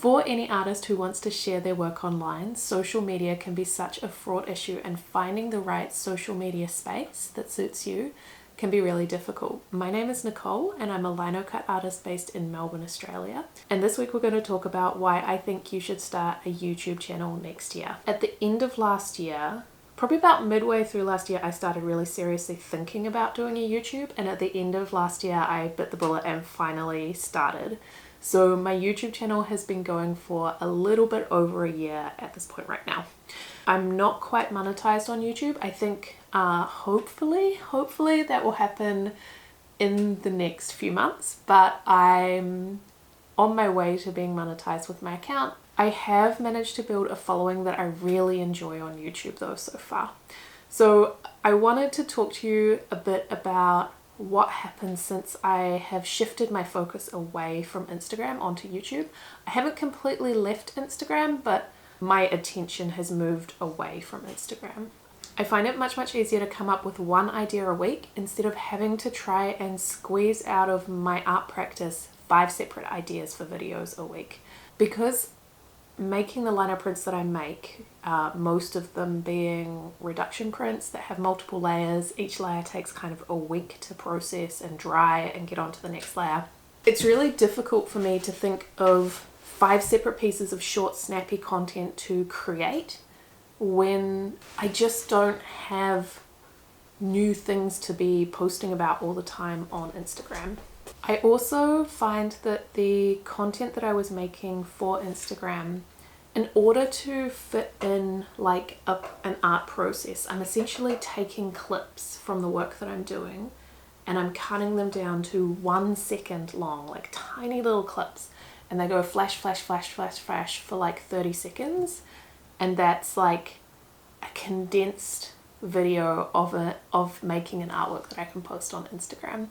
For any artist who wants to share their work online, social media can be such a fraught issue, and finding the right social media space that suits you can be really difficult. My name is Nicole and I'm a lino cut artist based in Melbourne, Australia. And this week we're going to talk about why I think you should start a YouTube channel next year. At the end of last year, probably about midway through last year, I started really seriously thinking about doing a YouTube, and at the end of last year I bit the bullet and finally started. So my YouTube channel has been going for a little bit over a year at this point right now. I'm not quite monetized on YouTube. I think hopefully that will happen in the next few months, but I'm on my way to being monetized with my account. I have managed to build a following that I really enjoy on YouTube though so far. So I wanted to talk to you a bit about what happened since I have shifted my focus away from Instagram onto YouTube. I haven't completely left Instagram, but my attention has moved away from Instagram. I find it much easier to come up with one idea a week instead of having to try and squeeze out of my art practice 5 separate ideas for videos a week. Because making the lino prints that I make, most of them being reduction prints that have multiple layers, each layer takes kind of a week to process and dry and get onto the next layer. It's really difficult for me to think of 5 separate pieces of short snappy content to create when I just don't have new things to be posting about all the time on Instagram. I also find that the content that I was making for Instagram, in order to fit in like an art process, I'm essentially taking clips from the work that I'm doing and I'm cutting them down to 1 second long, like tiny little clips, and they go flash, flash, flash, flash, flash for like 30 seconds. And that's like a condensed video of making an artwork that I can post on Instagram.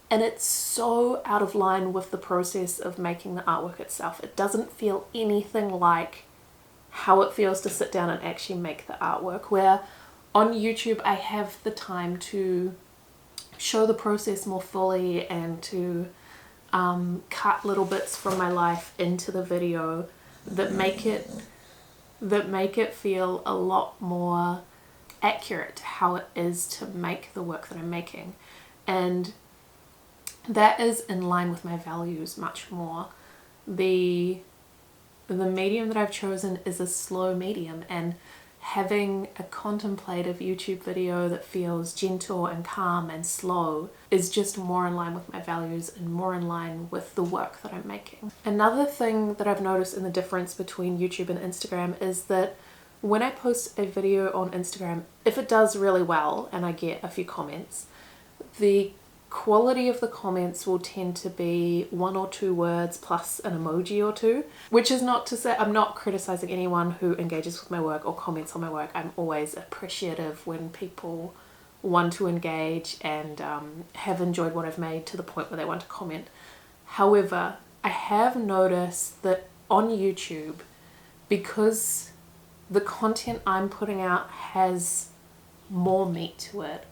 And it's so out of line with the process of making the artwork itself. It doesn't feel anything like how it feels to sit down and actually make the artwork, where on YouTube I have the time to show the process more fully and to cut little bits from my life into the video that make it feel a lot more accurate to how it is to make the work that I'm making. And that is in line with my values much more. The medium that I've chosen is a slow medium, and having a contemplative YouTube video that feels gentle and calm and slow is just more in line with my values and more in line with the work that I'm making. Another thing that I've noticed in the difference between YouTube and Instagram is that when I post a video on Instagram, if it does really well and I get a few comments, the quality of the comments will tend to be 1 or 2 words plus an emoji or 2, which is not to say I'm not criticizing anyone who engages with my work or comments on my work. I'm always appreciative when people want to engage and have enjoyed what I've made to the point where they want to comment. However, I have noticed that on YouTube, because the content I'm putting out has more meat to it,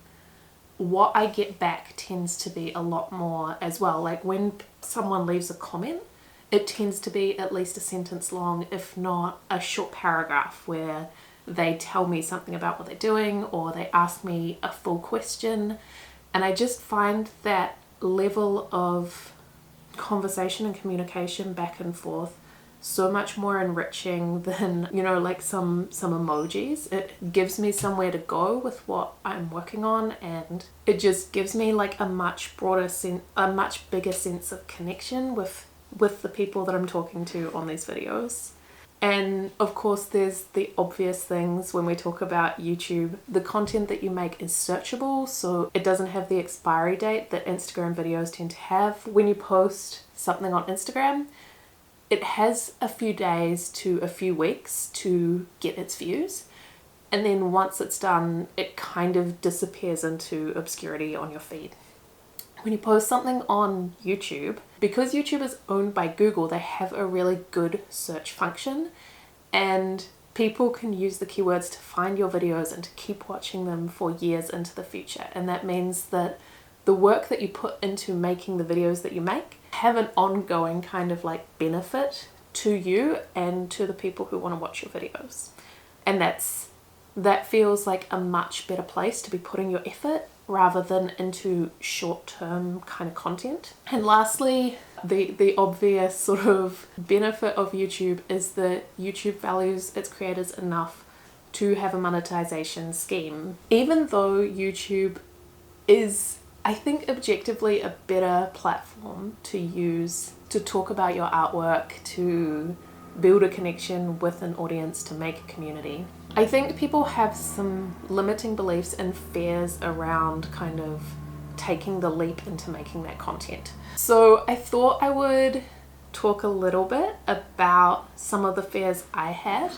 what I get back tends to be a lot more as well. Like when someone leaves a comment, it tends to be at least a sentence long, if not a short paragraph, where they tell me something about what they're doing or they ask me a full question. And I just find that level of conversation and communication back and forth so much more enriching than, you know, like some emojis. It gives me somewhere to go with what I'm working on, and it just gives me like a much broader a much bigger sense of connection with the people that I'm talking to on these videos. And of course there's the obvious things when we talk about YouTube. The content that you make is searchable, so it doesn't have the expiry date that Instagram videos tend to have. When you post something on Instagram, it has a few days to a few weeks to get its views, and then once it's done, it kind of disappears into obscurity on your feed. When you post something on YouTube, because YouTube is owned by Google, they have a really good search function, and people can use the keywords to find your videos and to keep watching them for years into the future. And that means that the work that you put into making the videos that you make have an ongoing kind of like benefit to you and to the people who want to watch your videos. And that feels like a much better place to be putting your effort rather than into short-term kind of content. And lastly, the obvious sort of benefit of YouTube is that YouTube values its creators enough to have a monetization scheme. Even though YouTube is, I think, objectively a better platform to use to talk about your artwork, to build a connection with an audience, to make a community, I think people have some limiting beliefs and fears around kind of taking the leap into making that content. So I thought I would talk a little bit about some of the fears I had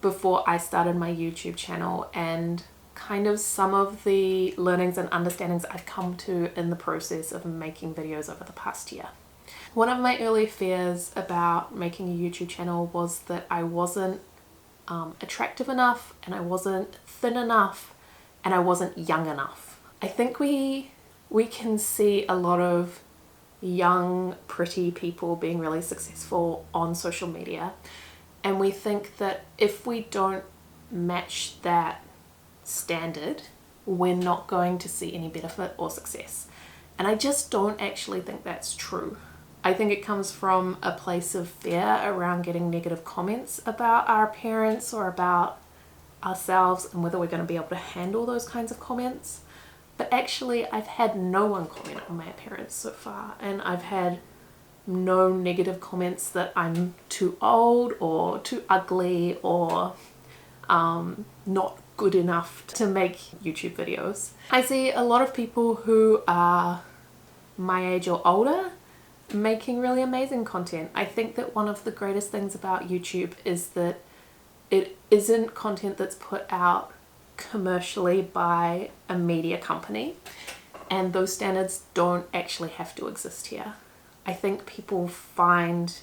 before I started my YouTube channel and kind of some of the learnings and understandings I've come to in the process of making videos over the past year. One of my early fears about making a YouTube channel was that I wasn't attractive enough, and I wasn't thin enough, and I wasn't young enough. I think we can see a lot of young, pretty people being really successful on social media, and we think that if we don't match that standard, we're not going to see any benefit or success. And I just don't actually think that's true. I think it comes from a place of fear around getting negative comments about our appearance or about ourselves and whether we're going to be able to handle those kinds of comments. But actually, I've had no one comment on my appearance so far, and I've had no negative comments that I'm too old or too ugly or not good enough to make YouTube videos. I see a lot of people who are my age or older making really amazing content. I think that one of the greatest things about YouTube is that it isn't content that's put out commercially by a media company, and those standards don't actually have to exist here. I think people find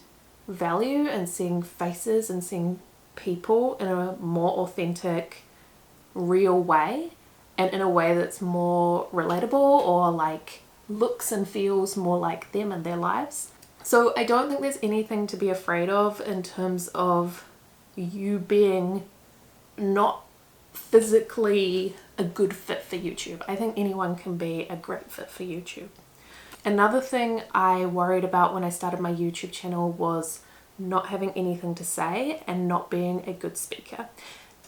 value in seeing faces and seeing people in a more authentic, real way, and in a way that's more relatable or like looks and feels more like them and their lives. So I don't think there's anything to be afraid of in terms of you being not physically a good fit for YouTube. I think anyone can be a great fit for YouTube. Another thing I worried about when I started my YouTube channel was not having anything to say and not being a good speaker.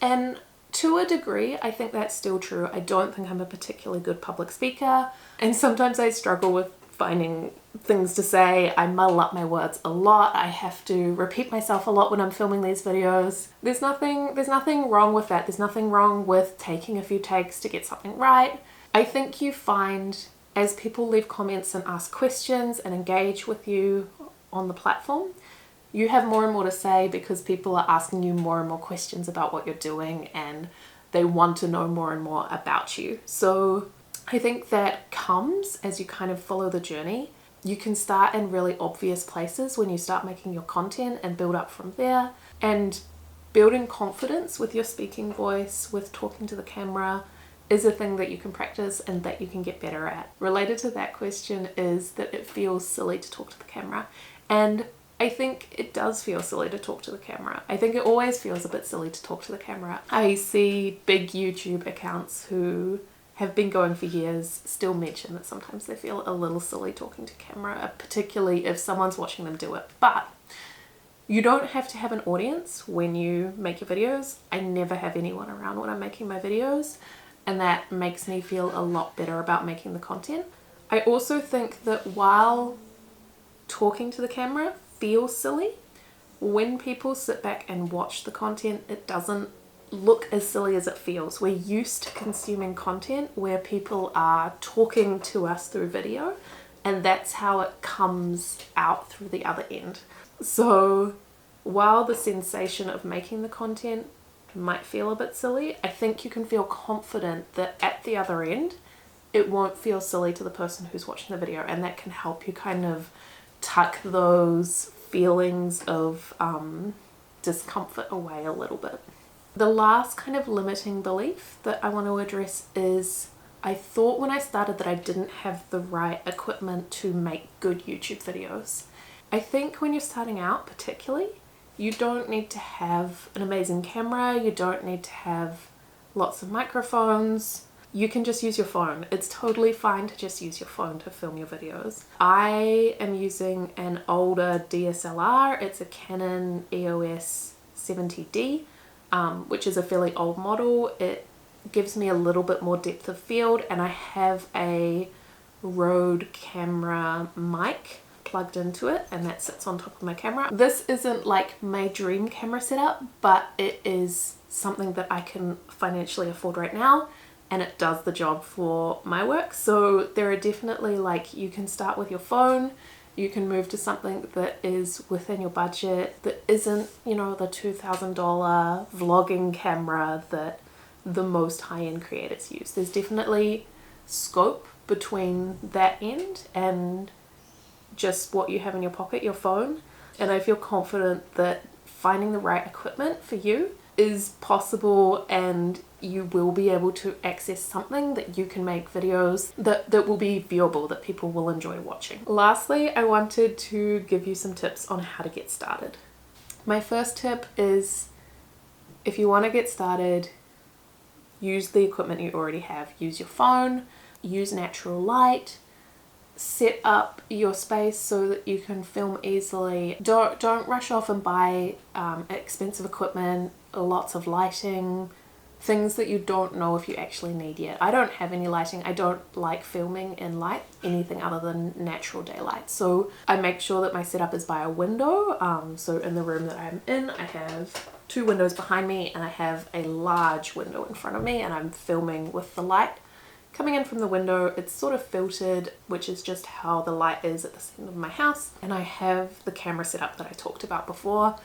And to a degree, I think that's still true. I don't think I'm a particularly good public speaker, and sometimes I struggle with finding things to say. I muddle up my words a lot. I have to repeat myself a lot when I'm filming these videos. There's nothing wrong with that. There's nothing wrong with taking a few takes to get something right. I think you find as people leave comments and ask questions and engage with you on the platform, you have more and more to say because people are asking you more and more questions about what you're doing and they want to know more and more about you. So I think that comes as you kind of follow the journey. You can start in really obvious places when you start making your content and build up from there. And building confidence with your speaking voice, with talking to the camera, is a thing that you can practice and that you can get better at. Related to that question is that it feels silly to talk to the camera. And I think it does feel silly to talk to the camera. I think it always feels a bit silly to talk to the camera. I see big YouTube accounts who have been going for years still mention that sometimes they feel a little silly talking to camera, particularly if someone's watching them do it. But you don't have to have an audience when you make your videos. I never have anyone around when I'm making my videos, and that makes me feel a lot better about making the content. I also think that while talking to the camera feels silly, when people sit back and watch the content, it doesn't look as silly as it feels. We're used to consuming content where people are talking to us through video, and that's how it comes out through the other end. So while the sensation of making the content might feel a bit silly, I think you can feel confident that at the other end it won't feel silly to the person who's watching the video, and that can help you kind of tuck those feelings of discomfort away a little bit. The last kind of limiting belief that I want to address is I thought when I started that I didn't have the right equipment to make good YouTube videos. I think when you're starting out particularly, You don't need to have an amazing camera, you don't need to have lots of microphones. You can just use your phone. It's totally fine to just use your phone to film your videos. I am using an older DSLR. It's a Canon EOS 70D, which is a fairly old model. It gives me a little bit more depth of field, and I have a Rode camera mic plugged into it, and that sits on top of my camera. This isn't like my dream camera setup, but it is something that I can financially afford right now, and it does the job for my work. So there are definitely, like, you can start with your phone, you can move to something that is within your budget, that isn't, you know, the $2,000 vlogging camera that the most high-end creators use. There's definitely scope between that end and just what you have in your pocket, your phone. And I feel confident that finding the right equipment for you is possible, and you will be able to access something that you can make videos that will be viewable, that people will enjoy watching. Lastly, I wanted to give you some tips on how to get started. My first tip is, if you want to get started, use the equipment you already have. Use your phone, use natural light, set up your space so that you can film easily. Don't rush off and buy expensive equipment, lots of lighting, things that you don't know if you actually need yet. I don't have any lighting. I don't like filming in light, anything other than natural daylight. So I make sure that my setup is by a window. So in the room that I'm in, I have 2 windows behind me, and I have a large window in front of me, and I'm filming with the light coming in from the window. It's sort of filtered, which is just how the light is at the center of my house. And I have the camera set up that I talked about before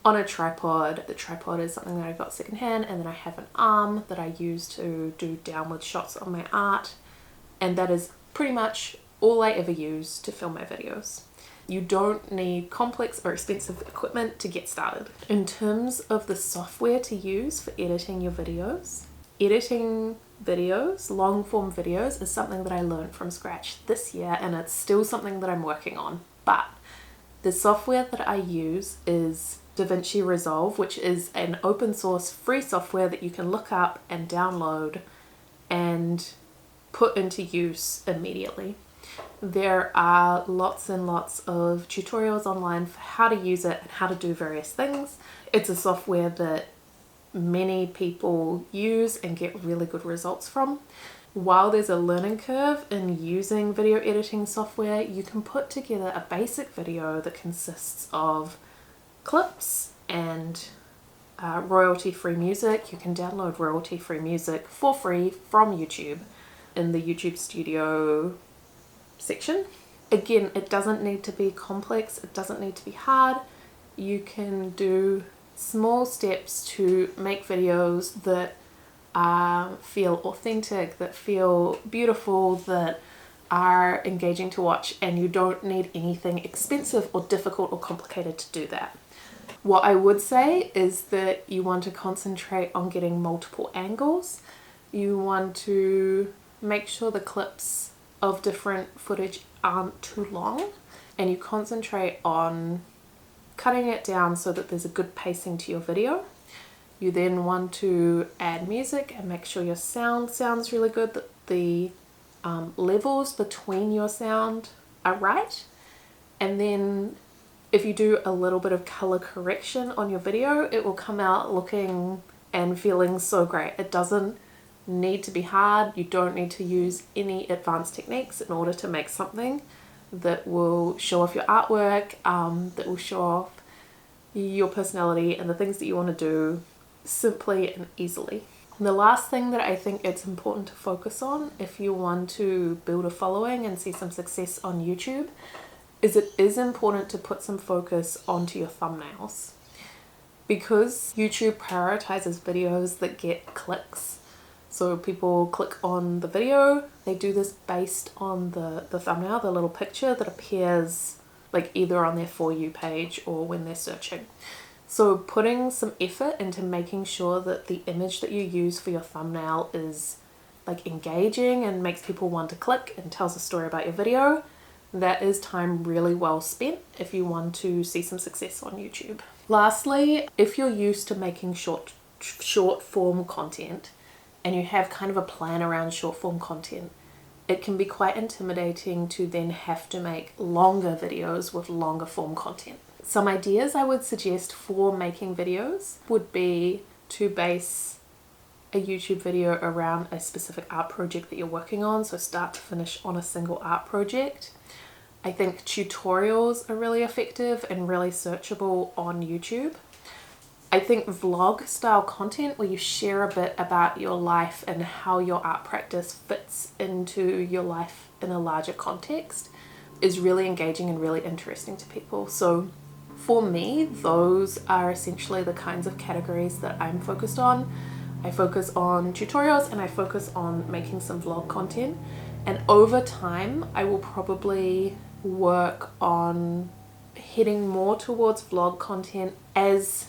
on a tripod. The tripod is something that I got secondhand, and then I have an arm that I use to do downward shots on my art. And that is pretty much all I ever use to film my videos. You don't need complex or expensive equipment to get started. In terms of the software to use for editing your videos, editing videos, long form videos, is something that I learned from scratch this year, and it's still something that I'm working on. But the software that I use is DaVinci Resolve, which is an open source free software that you can look up and download and put into use immediately. There are lots and lots of tutorials online for how to use it and how to do various things. It's a software that many people use and get really good results from. While there's a learning curve in using video editing software, you can put together a basic video that consists of clips and royalty-free music. You can download royalty-free music for free from YouTube in the YouTube Studio section. Again, it doesn't need to be complex, it doesn't need to be hard. You can do small steps to make videos that feel authentic, that feel beautiful, that are engaging to watch, and you don't need anything expensive or difficult or complicated to do that. What I would say is that you want to concentrate on getting multiple angles. You want to make sure the clips of different footage aren't too long, and you concentrate on cutting it down so that there's a good pacing to your video. You then want to add music and make sure your sound sounds really good, that the levels between your sound are right. And then if you do a little bit of color correction on your video, it will come out looking and feeling so great. It doesn't need to be hard. You don't need to use any advanced techniques in order to make something that will show off your artwork, that will show off your personality and the things that you want to do simply and easily. And the last thing that I think it's important to focus on if you want to build a following and see some success on YouTube is it is important to put some focus onto your thumbnails. Because YouTube prioritizes videos that get clicks, so people click on the video, they do this based on the thumbnail, the little picture that appears like either on their For You page or when they're searching. So putting some effort into making sure that the image that you use for your thumbnail is like engaging and makes people want to click and tells a story about your video, that is time really well spent if you want to see some success on YouTube. Lastly, if you're used to making short form content and you have kind of a plan around short form content, it can be quite intimidating to then have to make longer videos with longer form content. Some ideas I would suggest for making videos would be to base a YouTube video around a specific art project that you're working on, so start to finish on a single art project. I think tutorials are really effective and really searchable on YouTube. I think vlog style content where you share a bit about your life and how your art practice fits into your life in a larger context is really engaging and really interesting to people. So for me, those are essentially the kinds of categories that I'm focused on. I focus on tutorials and I focus on making some vlog content. And over time, I will probably work on heading more towards vlog content as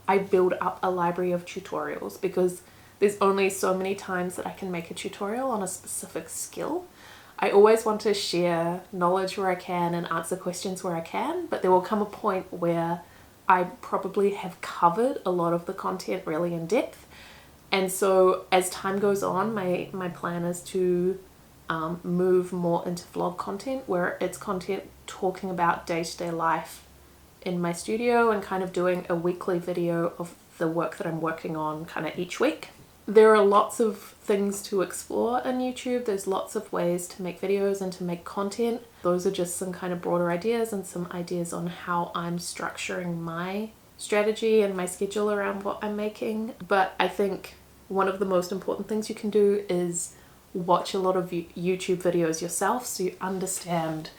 I build up a library of tutorials, because there's only so many times that I can make a tutorial on a specific skill. I always want to share knowledge where I can and answer questions where I can, but there will come a point where I probably have covered a lot of the content really in depth. And so as time goes on, my plan is to move more into vlog content, where it's content talking about day-to-day life in my studio and kind of doing a weekly video of the work that I'm working on kind of each week. There are lots of things to explore on YouTube. There's lots of ways to make videos and to make content. Those are just some kind of broader ideas and some ideas on how I'm structuring my strategy and my schedule around what I'm making. But I think one of the most important things you can do is watch a lot of YouTube videos yourself, so you understand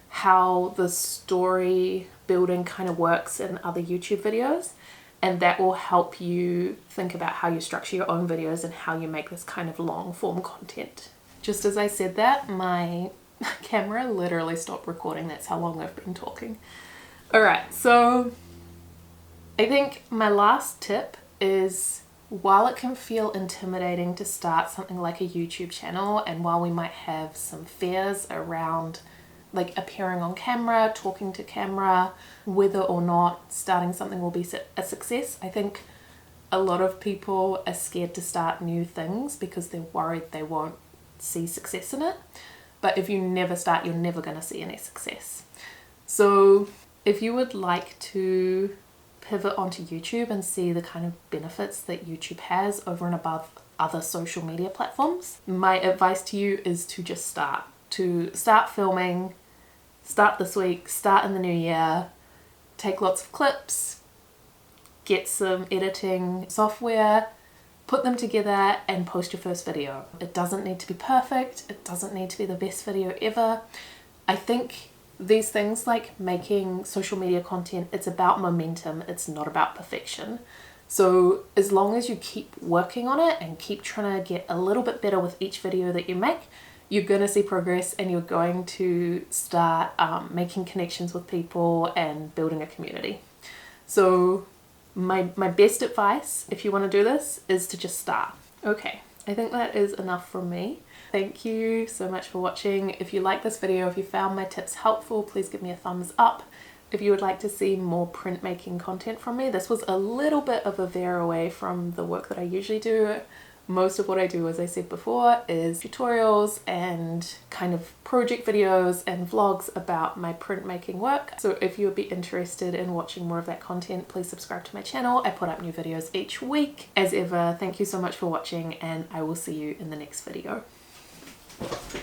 how the story building kind of works in other YouTube videos, and that will help you think about how you structure your own videos and how you make this kind of long form content. Just as I said that, my camera literally stopped recording. That's how long I've been talking. Alright, so I think my last tip is, while it can feel intimidating to start something like a YouTube channel, and while we might have some fears around like appearing on camera, talking to camera, whether or not starting something will be a success, I think a lot of people are scared to start new things because they're worried they won't see success in it. But if you never start, you're never going to see any success. So if you would like to pivot onto YouTube and see the kind of benefits that YouTube has over and above other social media platforms, my advice to you is to just start. To start filming, start this week, start in the new year, take lots of clips, get some editing software, put them together and post your first video. It doesn't need to be perfect, it doesn't need to be the best video ever. I think these things like making social media content, it's about momentum, it's not about perfection. So as long as you keep working on it and keep trying to get a little bit better with each video that you make, you're going to see progress and you're going to start making connections with people and building a community. So my best advice, if you want to do this, is to just start. Okay, I think that is enough from me. Thank you so much for watching. If you like this video, if you found my tips helpful, please give me a thumbs up. If you would like to see more printmaking content from me, this was a little bit of a veer away from the work that I usually do. Most of what I do, as I said before, is tutorials and kind of project videos and vlogs about my printmaking work. So if you would be interested in watching more of that content, please subscribe to my channel. I put up new videos each week. As ever, thank you so much for watching, and I will see you in the next video.